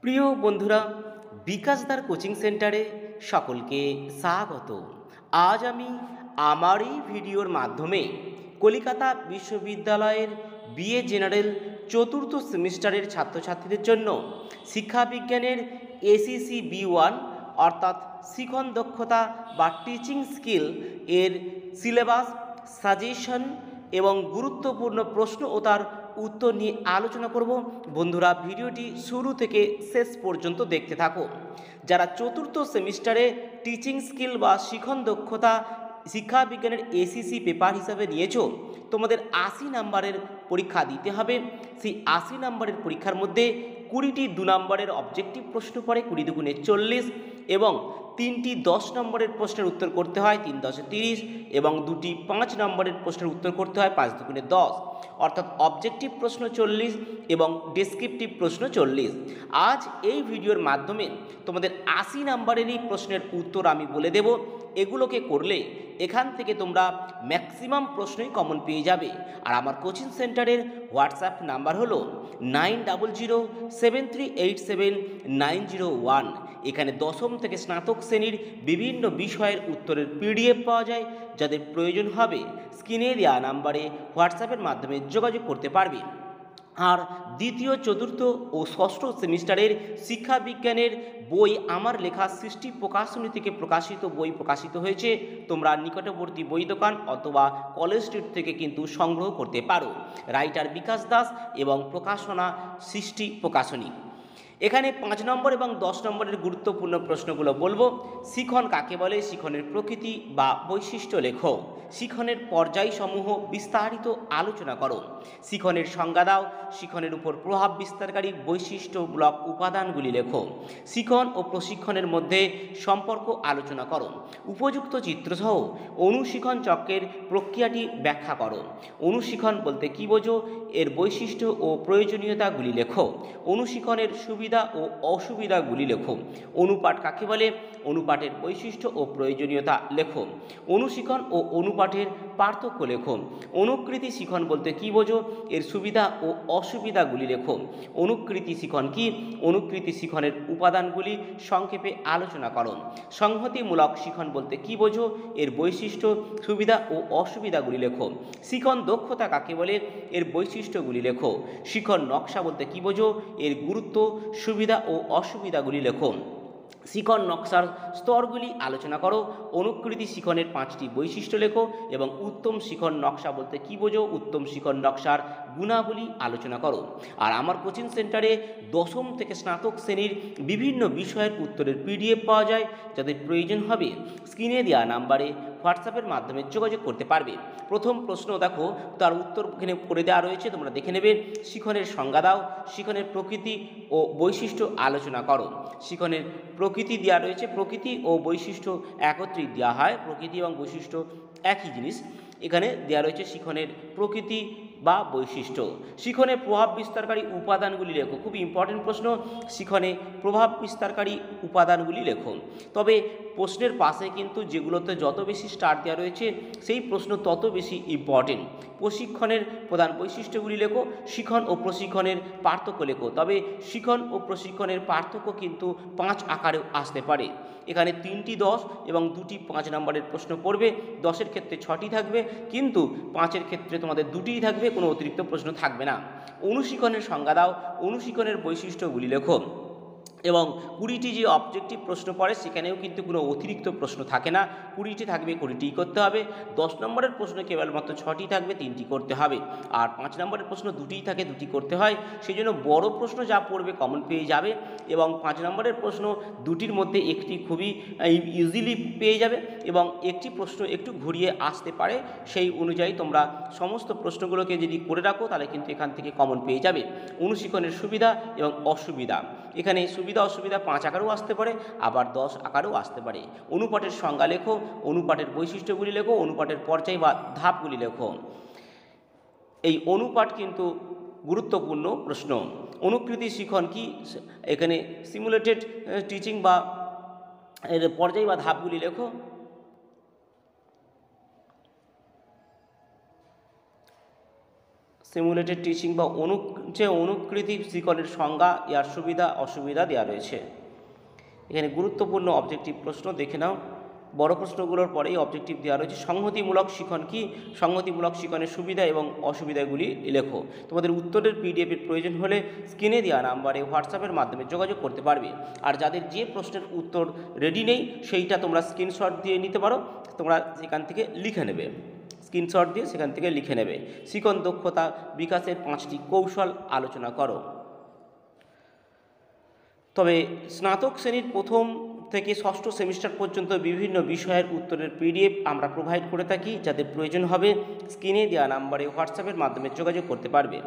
প্রিয় বন্ধুরা, বিকাশদার কোচিং সেন্টারে সকলকে স্বাগত। আজ আমি আমার এই ভিডিওর মাধ্যমে কলিকাতা বিশ্ববিদ্যালয়ের বিএ জেনারেল চতুর্থ সেমিস্টারের ছাত্রছাত্রীদের জন্য শিক্ষাবিজ্ঞানের এসিসি বি1 অর্থাৎ শিখন দক্ষতা বা টিচিং স্কিল এর সিলেবাস, সাজেশন এবং গুরুত্বপূর্ণ প্রশ্ন ও তার উত্তর নিয়ে আলোচনা করব। বন্ধুরা, ভিডিওটি শুরু থেকে শেষ পর্যন্ত দেখতে থাকো। যারা চতুর্থ সেমিস্টারে টিচিং স্কিল বা শিখন দক্ষতা শিক্ষাবিজ্ঞানের এসিসি পেপার হিসাবে নিয়েছো, তোমাদের 80 নাম্বারের পরীক্ষা দিতে হবে। সেই 80 নাম্বারের পরীক্ষার মধ্যে 20টি 2 নম্বরের অবজেক্টিভ প্রশ্ন পড়ে, 20 দুগুণে 40, এবং 3টি 10 নম্বরের প্রশ্নের উত্তর করতে হয়, 3 10 30, এবং 2টি 5 নম্বরের প্রশ্নের উত্তর করতে হয়, 5 দুগুণে 10, অর্থাৎ অবজেক্টিভ প্রশ্ন 40 এবং ডেসক্রিপটিভ প্রশ্ন 40। আজ এই ভিডিওর মাধ্যমে তোমাদের 80 নাম্বারেরই প্রশ্নের উত্তর আমি বলে দেব। এগুলোকে করলে এখান থেকে তোমরা ম্যাক্সিমাম প্রশ্নই কমন পেয়ে যাবে। আর আমার কোচিং সেন্টারের হোয়াটসঅ্যাপ নাম্বার হলো 9007387901। এখানে দশম থেকে স্নাতক শ্রেণীর বিভিন্ন বিষয়ের উত্তরের পিডিএফ পাওয়া যায়। যাদের প্রয়োজন হবে স্ক্রিনে দেওয়া নাম্বারে হোয়াটসঅ্যাপের মাধ্যমে যোগাযোগ করতে পারবে। আর দ্বিতীয়, চতুর্থ ও ষষ্ঠ সেমিস্টারের শিক্ষাবিজ্ঞানের বই আমার লেখা সৃষ্টি প্রকাশনী থেকে প্রকাশিত বই প্রকাশিত হয়েছে। তোমরা নিকটবর্তী বই দোকান অথবা কলেজ স্ট্রিট থেকে কিন্তু সংগ্রহ করতে পারো। রাইটার বিকাশ দাস এবং প্রকাশনা সৃষ্টি প্রকাশনী। এখানে 5 নম্বর এবং 10 নম্বরের গুরুত্বপূর্ণ প্রশ্নগুলো বলবো। শিখন কাকে বলে? শিখনের প্রকৃতি বা বৈশিষ্ট্য লেখো। শিখনের পর্যায়সমূহ বিস্তারিত আলোচনা করো। শিখনের সংজ্ঞা দাও। শিখনের উপর প্রভাব বিস্তারকারী বৈশিষ্ট্যমূলক উপাদানগুলি লেখো। শিখন ও প্রশিক্ষণের মধ্যে সম্পর্ক আলোচনা করো। উপযুক্ত চিত্রসহ অনুশিখন চক্রের প্রক্রিয়াটি ব্যাখ্যা করো। অনুশিখন বলতে কী বোঝো? এর বৈশিষ্ট্য ও প্রয়োজনীয়তাগুলি লেখো। অনুশিখনের সুবিধা ও অসুবিধাগুলি লেখো। অনুপাঠ কাকে বলে? অনুপাঠের বৈশিষ্ট্য ও প্রয়োজনীয়তা লেখো। অনুশিখন ও অনুপাঠের পার্থক্য লেখো। অনুকৃতি শিখন বলতে কী বোঝো? এর সুবিধা ও অসুবিধাগুলি লেখো। অনুকৃতি শিখন কি? অনুকৃতি শিখনের উপাদানগুলি সংক্ষেপে আলোচনা করো। সংহতিমূলক শিখন বলতে কী বোঝো? এর বৈশিষ্ট্য, সুবিধা ও অসুবিধাগুলি লেখো। শিখন দক্ষতা কাকে বলে? এর বৈশিষ্ট্যগুলি লেখো। শিখন নকশা বলতে কী বোঝো? এর গুরুত্ব, সুবিধা ও অসুবিধাগুলি লেখো। শিখন নকশার স্তরগুলি আলোচনা করো। অনুকৃতি শিখনের 5টি বৈশিষ্ট্য লেখো এবং উত্তম শিখন নকশা বলতে কী বোঝো? উত্তম শিখন নকশার গুণাবলী আলোচনা করো। আর আমার কোচিং সেন্টারে দশম থেকে স্নাতক শ্রেণীর বিভিন্ন বিষয়ের উত্তরের পিডিএফ পাওয়া যায়। যাদের প্রয়োজন হবে স্ক্রিনে দেওয়া নাম্বারে হোয়াটসঅ্যাপের মাধ্যমে যোগাযোগ করতে পারবে। প্রথম প্রশ্ন দেখো, তার উত্তর এখানে করে দেওয়া রয়েছে, তোমরা দেখে নেবে। শিখনের সংজ্ঞা দাও। শিখনের প্রকৃতি ও বৈশিষ্ট্য আলোচনা করো। শিখনের প্রকৃতি দেওয়া রয়েছে। প্রকৃতি ও বৈশিষ্ট্য একত্রিত দেওয়া হয়। প্রকৃতি এবং বৈশিষ্ট্য একই জিনিস। এখানে দেওয়া রয়েছে শিখনের প্রকৃতি বা বৈশিষ্ট্য। শিখনে প্রভাব বিস্তারকারী উপাদানগুলি লেখো। খুব ইম্পর্টেন্ট প্রশ্ন। শিখনে প্রভাব বিস্তারকারী উপাদানগুলি লেখো। তবে প্রশ্নের পাশে কিন্তু যেগুলোতে যত বেশি স্টার দেওয়া রয়েছে সেই প্রশ্ন তত বেশি ইম্পর্টেন্ট। প্রশিক্ষণের প্রধান বৈশিষ্ট্যগুলি লেখো। শিখন ও প্রশিক্ষণের পার্থক্য লেখো। তবে শিখন ও প্রশিক্ষণের পার্থক্য কিন্তু 5 আকারেও আসতে পারে। এখানে 3টি 10 এবং 2টি 5 নম্বরের প্রশ্ন পড়বে। 10-এর ক্ষেত্রে 6টি থাকবে, কিন্তু 5-এর ক্ষেত্রে তোমাদের 2টিই থাকবে, কোনো অতিরিক্ত প্রশ্ন থাকবে না। অনুশিখনের সংজ্ঞা দাও। অনুশিখনের বৈশিষ্ট্যগুলি লেখো। এবং 20টি যে অবজেক্টিভ প্রশ্ন পড়ে সেখানেও কিন্তু কোনো অতিরিক্ত প্রশ্ন থাকে না। 20টি থাকবে, 20টিই করতে হবে। 10 নম্বরের প্রশ্ন কেবলমাত্র 6টি থাকবে, 3টি করতে হবে। আর 5 নম্বরের প্রশ্ন 2টিই থাকে, 2টি করতে হয়। সেই জন্য বড় প্রশ্ন যা পড়বে কমন পেয়ে যাবে, এবং 5 নম্বরের প্রশ্ন 2টির মধ্যে একটি খুবই ইজিলি পেয়ে যাবে এবং একটি প্রশ্ন একটু ঘুরিয়ে আসতে পারে। সেই অনুযায়ী তোমরা সমস্ত প্রশ্নগুলোকে যদি করে রাখো তাহলে কিন্তু এখান থেকে কমন পেয়ে যাবে। অনুশিখনের সুবিধা এবং অসুবিধা, এখানে সুবিধা অসুবিধা 5 আকারেও আসতে পারে, আবার 10 আকারেও আসতে পারে। অনুপাঠের সংজ্ঞা লেখো। অনুপাঠের বৈশিষ্ট্যগুলি লেখো। অনুপাঠের পর্যায় বা ধাপগুলি লেখো। এই অনুপাঠ কিন্তু গুরুত্বপূর্ণ প্রশ্ন। অনুকৃতি শিখন কি? এখানে সিমুলেটেড টিচিং বা এর পর্যায় বা ধাপগুলি লেখো। সিমুলেটেড টিচিং বা অনুকৃতি শিখনের সংজ্ঞা, ইয়ার সুবিধা অসুবিধা দেওয়া রয়েছে। এখানে গুরুত্বপূর্ণ অবজেক্টিভ প্রশ্ন দেখে নাও। বড় প্রশ্নগুলোর পরেই অবজেক্টিভ দেওয়া রয়েছে। সংহতিমূলক শিখন কি? সংহতিমূলক শিখনের সুবিধা এবং অসুবিধাগুলি লেখো। তোমাদের উত্তরের পিডিএফের প্রয়োজন হলে স্ক্রিনে দেওয়া নাম্বারে হোয়াটসঅ্যাপের মাধ্যমে যোগাযোগ করতে পারবে। আর যাদের যে প্রশ্নের উত্তর রেডি নেই সেইটা তোমরা স্ক্রিনশট দিয়ে নিতে পারো, তোমরা সেখান থেকে লিখে নেবে, স্ক্রিনশট দিয়ে সেখান থেকে লিখে নেবে। শিখন দক্ষতা বিকাশের 5টি কৌশল আলোচনা করো। তবে স্নাতক শ্রেণীর প্রথম থেকে ষষ্ঠ সেমিস্টার পর্যন্ত বিভিন্ন বিষয়ের উত্তরের পিডিএফ আমরা প্রোভাইড করে থাকি। যাদের প্রয়োজন হবে স্ক্রিনে দেওয়া নাম্বারে হোয়াটসঅ্যাপের মাধ্যমে যোগাযোগ করতে পারবে।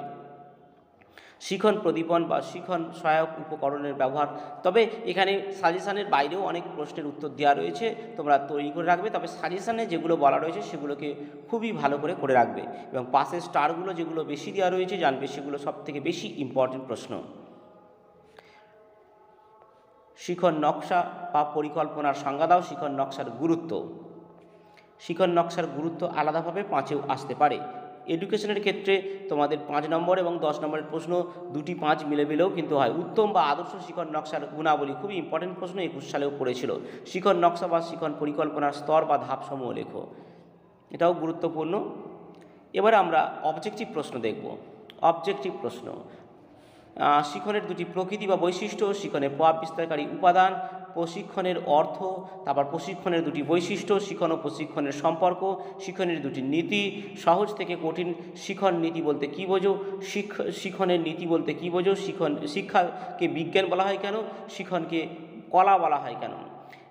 শিখন প্রদীপন বা শিখন সহায়ক উপকরণের ব্যবহার, তবে এখানে সাজেশানের বাইরেও অনেক প্রশ্নের উত্তর দেওয়া রয়েছে, তোমরা তৈরি করে রাখবে। তবে সাজেশানে যেগুলো বলা রয়েছে সেগুলোকে খুবই ভালো করে রাখবে এবং পাশের স্টারগুলো যেগুলো বেশি দেওয়া রয়েছে জানবে সেগুলো সবথেকে বেশি ইম্পর্টেন্ট প্রশ্ন। শিখন নকশা বা পরিকল্পনার সংজ্ঞা দাও। শিখন নকশার গুরুত্ব, শিখন নকশার গুরুত্ব আলাদাভাবে 5এও আসতে পারে। এডুকেশনের ক্ষেত্রে তোমাদের 5 নম্বর এবং 10 নম্বরের প্রশ্ন দুটি 5 মিলেও কিন্তু হয়। উত্তম বা আদর্শ শিখন নকশার গুণাবলী, খুবই ইম্পর্টেন্ট প্রশ্ন, 21 সালেও পড়েছিল। শিখন নকশা বা শিখন পরিকল্পনার স্তর বা ধাপসমূহ লেখো, এটাও গুরুত্বপূর্ণ। এবারে আমরা অবজেক্টিভ প্রশ্ন দেখব। অবজেক্টিভ প্রশ্ন, শিখনের দুটি প্রকৃতি বা বৈশিষ্ট্য, শিখনের প্রভাব বিস্তারকারী উপাদান, প্রশিক্ষণের অর্থ, তারপর প্রশিক্ষণের দুটি বৈশিষ্ট্য, শিখন ও প্রশিক্ষণের সম্পর্ক, শিখনের দুটি নীতি, সহজ থেকে কঠিন শিখন নীতি বলতে কী বোঝো, শিখনের নীতি বলতে কী বোঝো, শিক্ষাকে বিজ্ঞান বলা হয় কেন, শিখনকে কলা বলা হয় কেন।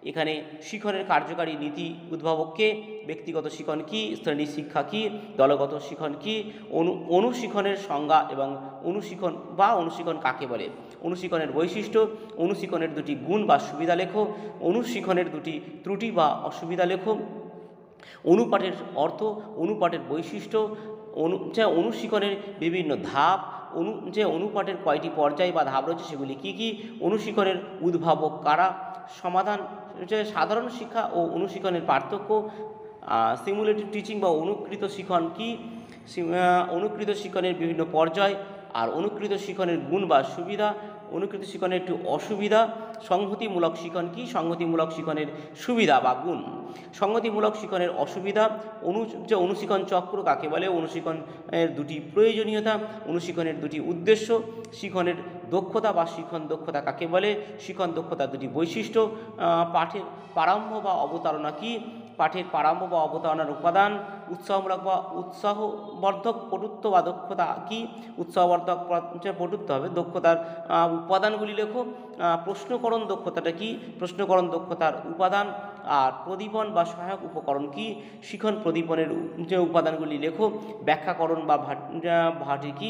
এখানে শিখনের কার্যকারী নীতি উদ্ভাবককে, ব্যক্তিগত শিখন কি, শ্রেণী শিক্ষা কি, দলগত শিখন কি, অনুশিখনের সংজ্ঞা এবং অনুশিখন কাকে বলে, অনুশিখনের বৈশিষ্ট্য, অনুশিখনের দুটি গুণ বা সুবিধা লেখো, অনুশিখনের দুটি ত্রুটি বা অসুবিধা লেখো, অনুপাঠের অর্থ, অনুপাঠের বৈশিষ্ট্য, অনুশিখনের বিভিন্ন ধাপ, অনুপাঠের কয়টি পর্যায় বা ধাপ রয়েছে সেগুলি কী কী, অনুশিখনের উদ্ভাবক কারা, সমাধান, সাধারণ শিক্ষা ও অনুশিখনের পার্থক্য, সিমুলেটিভ টিচিং বা অনুকৃত শিখন কি, অনুকৃত শিখনের বিভিন্ন পর্যায় আর অনুকৃত শিখনের গুণ বা সুবিধা, অনুকৃত শিখনের একটু অসুবিধা, সংহতিমূলক শিখন কি, সংহতিমূলক শিখনের সুবিধা বা গুণ, সংহতিমূলক শিখনের অসুবিধা, অনুশিখন চক্র কাকে বলে, অনুশিখনের দুটি প্রয়োজনীয়তা, অনুশিখনের দুটি উদ্দেশ্য, শিখনের দক্ষতা বা শিখন দক্ষতা কাকে বলে, শিখন দক্ষতার দুটি বৈশিষ্ট্য, পাঠের প্রারম্ভ বা অবতারণা কি, পাঠের প্রারম্ভ বা অবতারণার উপাদান, উৎসাহমূলক বা উৎসাহবর্ধক পটুত্ব বা দক্ষতা কি, উৎসাহবর্ধক পটুত্ব হবে, দক্ষতার উপাদানগুলি লেখো, প্রশ্নকরণ দক্ষতাটা কি, প্রশ্নকরণ দক্ষতার উপাদান, আর প্রদীপন বা সহায়ক উপকরণ কি, শিখন প্রদীপনের যে উপাদানগুলি লেখো, ব্যাখ্যাকরণ বা ভাটি কি,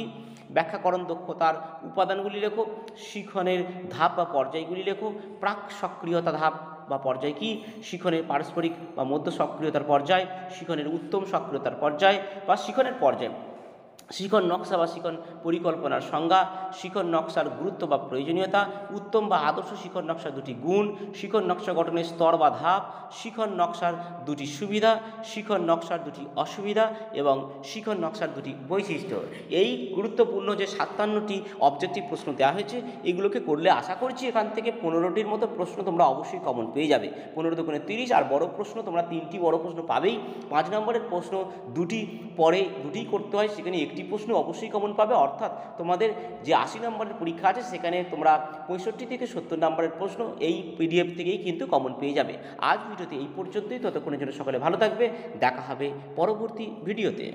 ব্যাখ্যাকরণ দক্ষতার উপাদানগুলি লেখো, শিখনের ধাপ বা পর্যায়গুলি লেখো, প্রাক সক্রিয়তা ধাপ বা পর্যায় কি, শিখনের পারস্পরিক বা মধ্য সক্রিয়তার পর্যায়, শিখনের উত্তম সক্রিয়তার পর্যায় বা শিখনের পর্যায়, শিখন নকশা বা শিখন পরিকল্পনার সংজ্ঞা, শিখন নকশার গুরুত্ব বা প্রয়োজনীয়তা, উত্তম বা আদর্শ শিখন নকশার দুটি গুণ, শিখন নকশা গঠনের স্তর বা ধাপ, শিখন নকশার দুটি সুবিধা, শিখন নকশার দুটি অসুবিধা এবং শিখন নকশার দুটি বৈশিষ্ট্য। এই গুরুত্বপূর্ণ যে 57টি অবজেক্টিভ প্রশ্ন দেওয়া হয়েছে এগুলোকে করলে আশা করছি এখান থেকে 15টির মতো প্রশ্ন তোমরা অবশ্যই কমন পেয়ে যাবে। 15 দুগুণে 30, আর বড় প্রশ্ন তোমরা 3টি বড় প্রশ্ন পাবেই। 5 নম্বরের প্রশ্ন দুটি পরে দুটি করতে হয়, সেখানে একটি প্রশ্ন অবশ্যই কমন পাবে। অর্থাৎ তোমাদের যে 80 নম্বরের পরীক্ষা আছে সেখানে তোমরা 65 থেকে 70 নম্বরের প্রশ্ন এই পিডিএফ থেকেই কিন্তু কমন পেয়ে যাবে। আজ ভিডিওতে এই পর্যন্তই, ততক্ষণের জন্য সকলে ভালো থাকবে, দেখা হবে পরবর্তী ভিডিওতে।